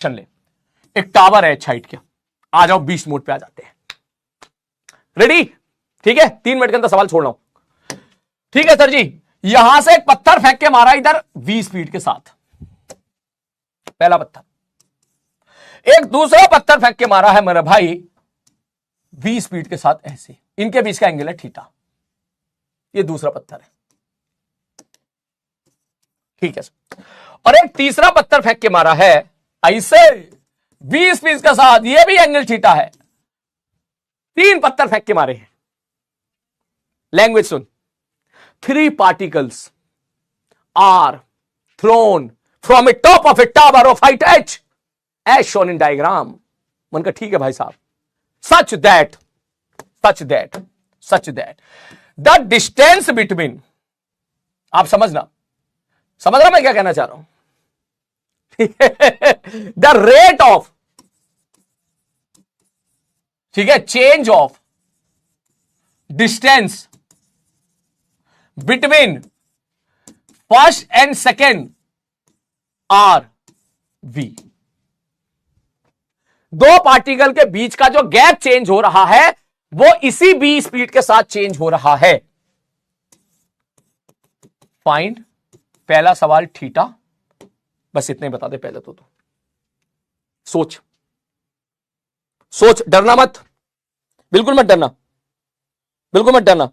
ले, एक टावर है हाइट का, आ जाओ 20 मोड पे आ जाते हैं। रेडी? ठीक है, 3 मिनट के अंदर सवाल छोड़ रहा हूं। ठीक है सर जी, यहां से एक पत्थर फेंक के मारा इधर 20 स्पीड के साथ, पहला पत्थर। एक दूसरा पत्थर फेंक के मारा है मेरा भाई 20 स्पीड के साथ, ऐसे। इनके बीच का एंगल है थीटा। ये दूसरा पत्थर है, ठीक है सर। और एक तीसरा पत्थर फेंक के मारा है ऐसे 20 स्पीड के साथ, ये भी एंगल थीटा है। 3 पत्थर फेंक के मारे हैं। Language soon. 3 particles are thrown from a top of a tower of height h as shown in diagram। मन का ठीक है भाई साहब। such that the distance between, आप समझना मैं क्या कहना चाह रहा हूं। the rate of, ठीक है, change of distance between first and second are v। दो पार्टिकल के बीच का जो गैप चेंज हो रहा है वो इसी v स्पीड के साथ चेंज हो रहा है। फाइंड, पहला सवाल थीटा, बस इतने बता दे पहले तो सोच, डरना मत, बिल्कुल मत डरना, बिल्कुल मत डरना,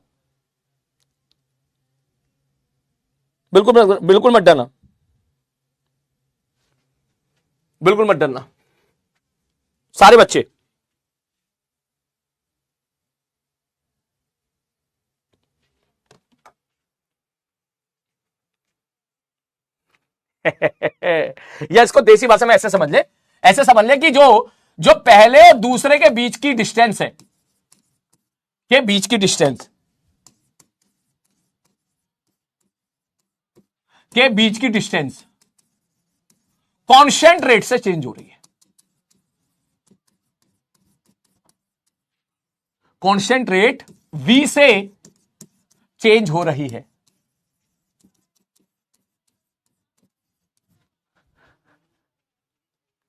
बिल्कुल मत डरना, बिल्कुल मत डरना सारे बच्चे। या इसको देसी भाषा में ऐसे समझ ले, कि जो पहले और दूसरे के बीच की डिस्टेंस है, के बीच की डिस्टेंस, कांस्टेंट रेट से चेंज हो रही है। कांस्टेंट रेट v से चेंज हो रही है।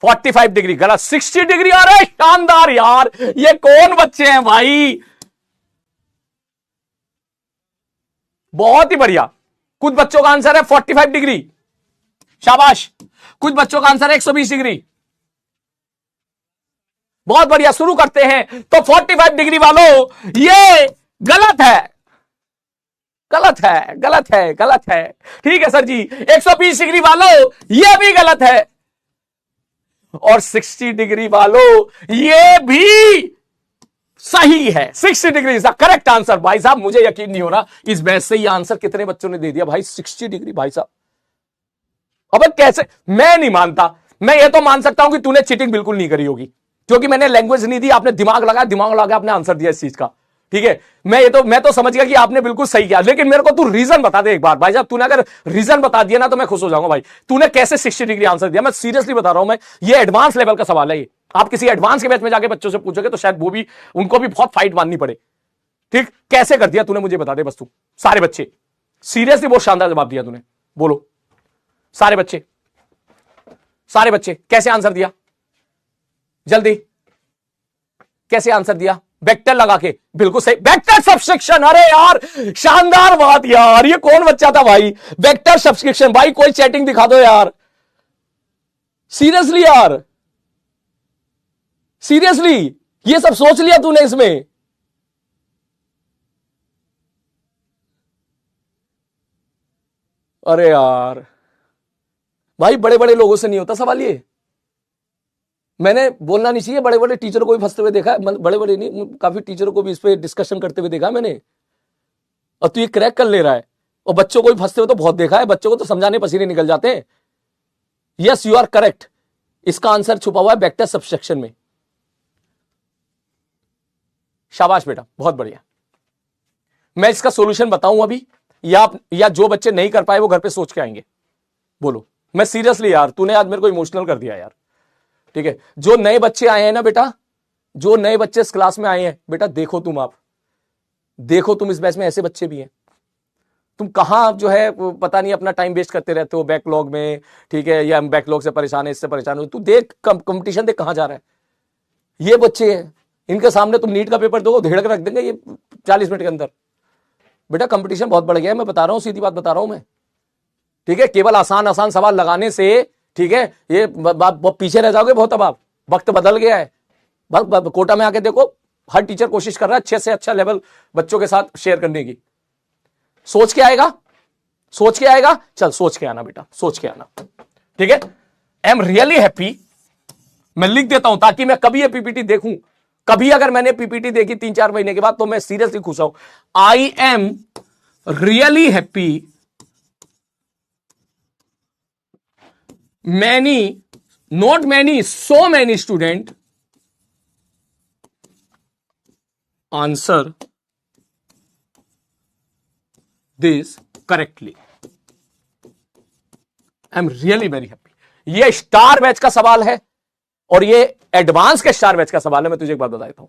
(45 डिग्री गलत, 60 डिग्री आ रहा है। शानदार यार, ये कौन बच्चे हैं भाई, बहुत ही बढ़िया। कुछ बच्चों का आंसर है 45 डिग्री, शाबाश। कुछ बच्चों का आंसर है 120 डिग्री, बहुत बढ़िया। शुरू करते हैं। तो 45 डिग्री वालों, ये गलत है। ठीक है सर जी। 120 डिग्री वालों, ये भी गलत है। और 60 डिग्री वालों, ये भी सही है। 60 degree is the correct answer. भाई साहब मुझे यकीन नहीं हो रहा इस बहस से ये आंसर कितने बच्चों ने दे दिया भाई। 60 डिग्री भाई साहब, अबे कैसे, मैं नहीं मानता। मैं ये तो मान सकता हूं कि तूने चीटिंग बिल्कुल नहीं करी होगी, क्योंकि मैंने लैंग्वेज नहीं दी, आपने दिमाग लगा आपने आंसर दिया इस चीज का। ठीक है, मैं तो समझ गया कि आपने बिल्कुल सही किया, लेकिन मेरे को तू रीजन बता दे एक बार भाई साहब। तूने अगर रीजन बता दिया ना तो मैं खुश हो जाऊंगा भाई। तूने कैसे 60 डिग्री आंसर दिया, मैं सीरियसली बता रहा हूं। मैं ये एडवांस लेवल का सवाल है। ये आप किसी एडवांस के बैच में जाके बच्चों से पूछोगे तो शायद वो भी, उनको भी बहुत फाइट माननी पड़े। ठीक, कैसे कर दिया तूने, मुझे बता दे बस तू। सारे बच्चे सीरियसली बहुत शानदार जवाब दिया तूने। बोलो सारे बच्चे कैसे आंसर दिया, जल्दी कैसे आंसर दिया। वेक्टर लगा के, बिल्कुल सही, वेक्टर सब्सट्रैक्शन। अरे यार शानदार बात यार, ये कौन बच्चा था भाई, वेक्टर सब्सट्रैक्शन। भाई कोई चैटिंग दिखा दो यार, सीरियसली यार, सीरियसली ये सब सोच लिया तूने इसमें। अरे यार भाई, बड़े बड़े लोगों से नहीं होता सवाल ये। मैंने बोलना नहीं चाहिए, बड़े बड़े टीचरों को भी फंसते हुए देखा है, बड़े बड़े नहीं, काफी टीचरों को भी इस पे डिस्कशन करते हुए देखा मैंने। और तू ये क्रैक कर ले रहा है, और बच्चों को भी फंसते हुए तो बहुत देखा है। बच्चों को तो समझाने पसीने निकल जाते हैं। यस यू आर करेक्ट, इसका आंसर छुपा हुआ है वेक्टर सब्सट्रैक्शन में। शाबाश बेटा, बहुत बढ़िया। मैं इसका सोल्यूशन बताऊं अभी, या जो बच्चे नहीं कर पाए वो घर पे सोच के आएंगे। बोलो। मैं सीरियसली यार, तूने आज मेरे को इमोशनल कर दिया यार। ठीक है, जो नए बच्चे आए हैं ना बेटा, जो नए बच्चे इस क्लास में आए हैं बेटा, देखो तुम इस बैच में ऐसे बच्चे भी हैं तुम कहां जो है पता नहीं अपना टाइम वेस्ट करते रहते हो बैकलॉग में, ठीक है, या हम बैकलॉग से परेशान है, इससे परेशान हो। तू देख कंपटीशन देख कहां जा रहा है। ये बच्चे हैं, इनके सामने तुम नीट का पेपर दो, धेड़ के रख देंगे ये 40 मिनट के अंदर। बेटा कंपटीशन बहुत बढ़ गया है, मैं बता रहा हूं, सीधी बात बता रहा हूं मैं, ठीक है। केवल आसान आसान सवाल लगाने से, ठीक है, ये पीछे रह जाओगे बहुत। अब आप, वक्त बदल गया है। कोटा में आके देखो, हर टीचर कोशिश कर रहा है अच्छे से अच्छा लेवल बच्चों के साथ शेयर करने की। सोच के आएगा, सोच के आएगा, चल सोच के आना बेटा, सोच के आना, ठीक है। आई एम रियली हैप्पी, मैं लिख देता हूं ताकि मैं कभी ये पीपीटी देखूं, कभी अगर मैंने पीपीटी देखी 3-4 महीने के बाद तो मैं सीरियसली खुश हूं। I am really happy many, not many, so many student answer this correctly. I am really very happy. ये स्टार बैच का सवाल है और ये एडवांस के स्टार बैच का सवाल है। मैं तुझे एक बात बताता हूं,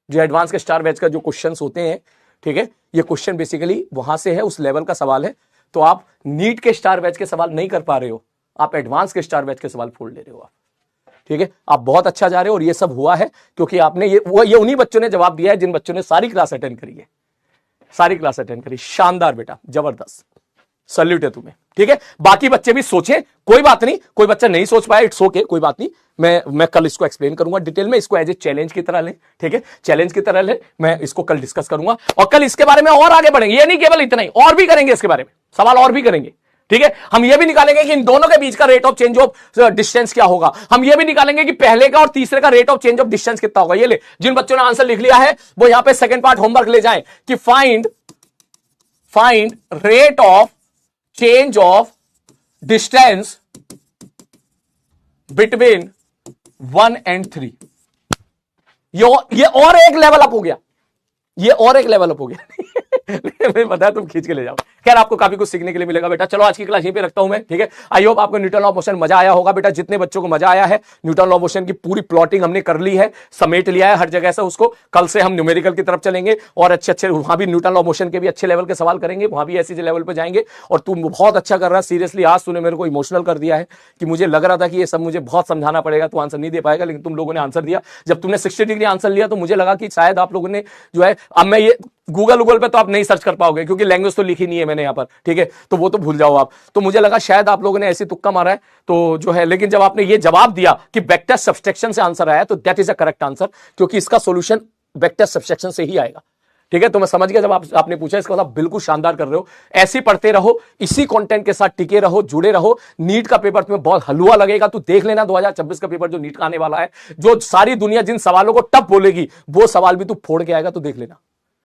जो एडवांस के स्टार बैच का जो क्वेश्चंस होते हैं, ठीक है, ये क्वेश्चन बेसिकली वहां से है, उस लेवल का सवाल है। तो आप नीट के स्टार बैच के सवाल नहीं कर पा रहे हो, आप एडवांस के स्टार बैच के सवाल फोड़ ले रहे हो आप, ठीक है। आप बहुत अच्छा जा रहे हो और ये सब हुआ है क्योंकि आपने ये उन्हीं बच्चों ने जवाब दिया है जिन बच्चों ने सारी क्लास अटेंड करी है, सारी क्लास अटेंड करी। शानदार बेटा, जबरदस्त, सल्यूट है तुम्हें, ठीक है। बाकी बच्चे भी सोचे, कोई बात नहीं, कोई बच्चा नहीं सोच पाया, इट्स ओके, कोई बात नहीं। मैं कल इसको एक्सप्लेन करूंगा डिटेल में, इसको एज ए चैलेंज की तरह लें, ठीक है, चैलेंज की तरह लें। मैं इसको कल डिस्कस करूंगा और कल इसके बारे में और आगे बढ़ेंगे। ये नहीं केवल इतना ही, और भी करेंगे इसके बारे में, सवाल और भी करेंगे, ठीक है। हम ये भी निकालेंगे कि इन दोनों के बीच का rate of change of distance क्या होगा। हम ये भी निकालेंगे कि पहले का और तीसरे का rate of change of distance कितना होगा। ये ले, जिन बच्चों ने आंसर लिख लिया है वो यहां पे सेकंड पार्ट होमवर्क ले जाएं कि find rate of change of distance between 1 and 3। ये और एक लेवल अप हो गया, ये और एक लेवल अप हो गया। मैं बताया तुम खींच के ले जाओ। खैर आपको काफी कुछ सीखने के लिए मिलेगा बेटा। चलो आज की क्लास यहीं पे रखता हूं मैं, ठीक है। आई होप आपको न्यूटन लॉ ऑफ मोशन मजा आया होगा बेटा। जितने बच्चों को मजा आया है, न्यूटन लॉ ऑफ मोशन की पूरी प्लॉटिंग हमने कर ली है, समेट लिया है हर जगह से उसको। कल से हम न्यूमेरिकल की तरफ चलेंगे और अच्छे वहां भी न्यूटन लॉ ऑफ मोशन के भी अच्छे लेवल के सवाल करेंगे, वहां भी ऐसे लेवल पर जाएंगे। और तुम बहुत अच्छा कर रहा है, सीरियसली आज तूने मेरे को इमोशनल कर दिया है कि मुझे लग रहा था कि ये सब मुझे बहुत समझाना पड़ेगा, तू आंसर नहीं दे पाएगा, लेकिन तुम लोगों ने आंसर दिया। जब तुमने 60 डिग्री आंसर लिया तो मुझे लगा कि शायद आप लोगों ने जो है, अब मैं ये गूगल पे तो आप नहीं सर्च कर पाओगे क्योंकि लैंग्वेज तो लिखी नहीं है मैंने यहां पर, ठीक है, तो वो तो भूल जाओ आप। तो मुझे लगा शायद आप लोगों ने ऐसी तुक्का मारा है तो जो है, लेकिन जब आपने ये जवाब दिया कि वेक्टर सब्सट्रैक्शन से आंसर आया तो that is a correct answer, क्योंकि इसका सॉल्यूशन वेक्टर सब्सट्रैक्शन से ही आएगा, ठीक है। तो मैं समझ गया जब आपने पूछा, इसका मतलब बिल्कुल शानदार कर रहे हो। ऐसे पढ़ते रहो, इसी कंटेंट के साथ टिके रहो, जुड़े रहो। नीट का पेपर तुम्हें बहुत हलवा लगेगा, तू देख लेना 2026 का पेपर जो नीट का आने वाला है, जो सारी दुनिया जिन सवालों को टफ बोलेगी वो सवाल भी तू फोड़ के आएगा, तो देख लेना।